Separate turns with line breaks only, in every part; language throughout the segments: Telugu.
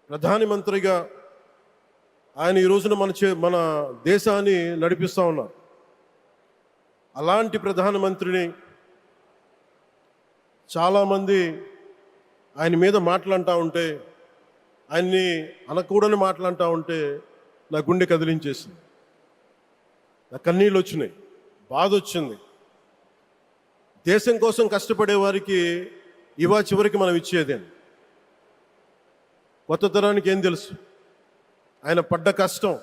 ప్రధానమంత్రిగా ఆయన ఈ రోజున మన దేశాన్ని నడిపిస్తూ ఉన్నారు. అలాంటి ప్రధానమంత్రిని చాలామంది ఆయన మీద మాట్లాడుతూ ఉంటే, ఆయన్ని అనకూడని మాట్లాడుతూ ఉంటే నా గుండె కదిలించేసింది, నా కన్నీళ్ళు వచ్చినాయి, బాధ వచ్చింది. దేశం కోసం కష్టపడే వారికి చివరికి మనం ఇచ్చేదే. కొత్త తరానికి ఏం తెలుసు ఆయన పడ్డ కష్టం?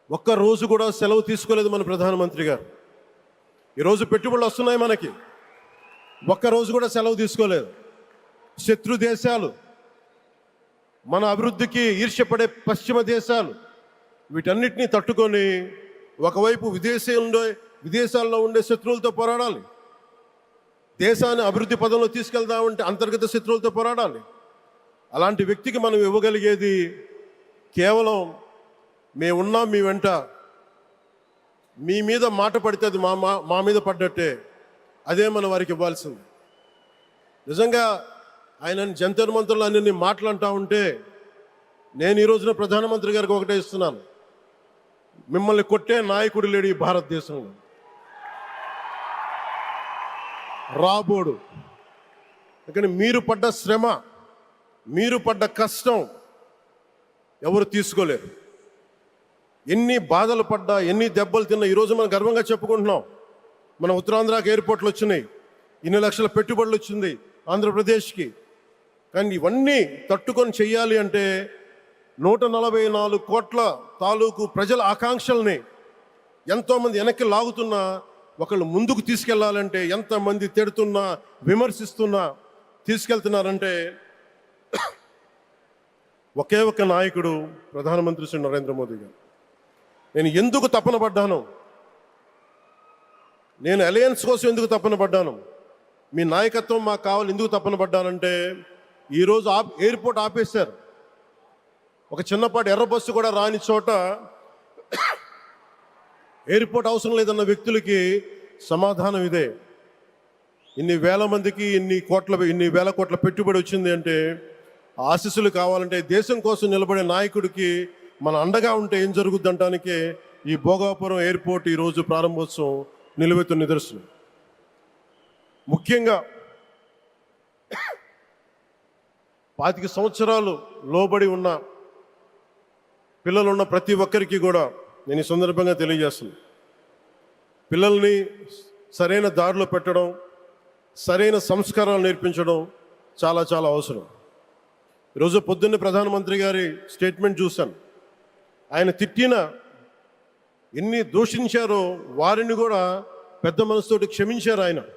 ఒక్క రోజు కూడా సెలవు తీసుకోలేదు మన ప్రధానమంత్రి గారు. ఈరోజు పెట్టుబడులు వస్తున్నాయి మనకి, ఒక్కరోజు కూడా సెలవు తీసుకోలేదు. శత్రు దేశాలు, మన అభివృద్ధికి ఈర్ష్యపడే పశ్చిమ దేశాలు, వీటన్నిటినీ తట్టుకొని ఒకవైపు విదేశాల్లో ఉండే శత్రువులతో పోరాడాలి, దేశాన్ని అభివృద్ధి పదంలో తీసుకెళ్దామంటే అంతర్గత శత్రువులతో పోరాడాలి. అలాంటి వ్యక్తికి మనం ఇవ్వగలిగేది కేవలం మేమున్నాం మీ వెంట, మీ మీద మాట పడితే అది మా మీద పడ్డట్టే, అదే మనం వారికి ఇవ్వాల్సింది. నిజంగా ఆయన జంతర్ మంత్రులు అన్ని మాట్లాడుతూ ఉంటే నేను ఈ రోజున ప్రధానమంత్రి గారికి ఒకటే ఇస్తున్నాను, మిమ్మల్ని కొట్టే నాయకుడు లేడు ఈ భారతదేశంలో, రాబోడు. కానీ మీరు పడ్డ శ్రమ, మీరు పడ్డ కష్టం ఎవరు తీసుకోలేరు. ఎన్ని బాధలు పడ్డా, ఎన్ని దెబ్బలు తిన్నా ఈరోజు మనం గర్వంగా చెప్పుకుంటున్నాం. మన ఉత్తరాంధ్రకి ఎయిర్పోర్ట్లు వచ్చినాయి, ఇన్ని లక్షల పెట్టుబడులు వచ్చింది ఆంధ్రప్రదేశ్కి. కానీ ఇవన్నీ తట్టుకొని చెయ్యాలి అంటే 144 కోట్ల తాలూకు ప్రజల ఆకాంక్షల్ని ఎంతోమంది వెనక్కి లాగుతున్నా, ఒకళ్ళు ముందుకు తీసుకెళ్లాలంటే ఎంతమంది తిడుతున్నా విమర్శిస్తున్నా తీసుకెళ్తున్నారంటే ఒకే ఒక్క నాయకుడు ప్రధానమంత్రి శ్రీ నరేంద్ర మోదీ గారు. నేను ఎందుకు తపన పడ్డాను, నేను అలయన్స్ కోసం ఎందుకు తపన పడ్డాను, మీ నాయకత్వం మాకు కావాలి ఎందుకు తపన పడ్డానంటే, ఈరోజు ఎయిర్పోర్ట్ ఆపేశారు. ఒక చిన్నపాటి ఎర్ర బస్సు కూడా రాని చోట ఎయిర్పోర్ట్ అవసరం లేదన్న వ్యక్తులకి సమాధానం ఇదే. ఇన్ని వేల మందికి ఇన్ని వేల కోట్ల పెట్టుబడి వచ్చింది అంటే, ఆశీస్సులు కావాలంటే దేశం కోసం నిలబడే నాయకుడికి మన అండగా ఉంటే ఏం జరుగుద్దంటానికే ఈ భోగాపురం ఎయిర్పోర్ట్ ఈరోజు ప్రారంభోత్సవం నిలువెత్తు నిదర్శనం. ముఖ్యంగా 25 సంవత్సరాలు లోబడి ఉన్న పిల్లలున్న ప్రతి ఒక్కరికి కూడా నేను ఈ సందర్భంగా తెలియజేస్తున్నాను, పిల్లల్ని సరైన దారిలో పెట్టడం, సరైన సంస్కారాలు నేర్పించడం చాలా చాలా అవసరం. ఈరోజు పొద్దున్నే ప్రధానమంత్రి గారి స్టేట్మెంట్ చూశాను. ఆయన తిట్టిన, ఎన్ని దూషించారో వారిని కూడా పెద్ద మనసుతోటి క్షమించారు ఆయన.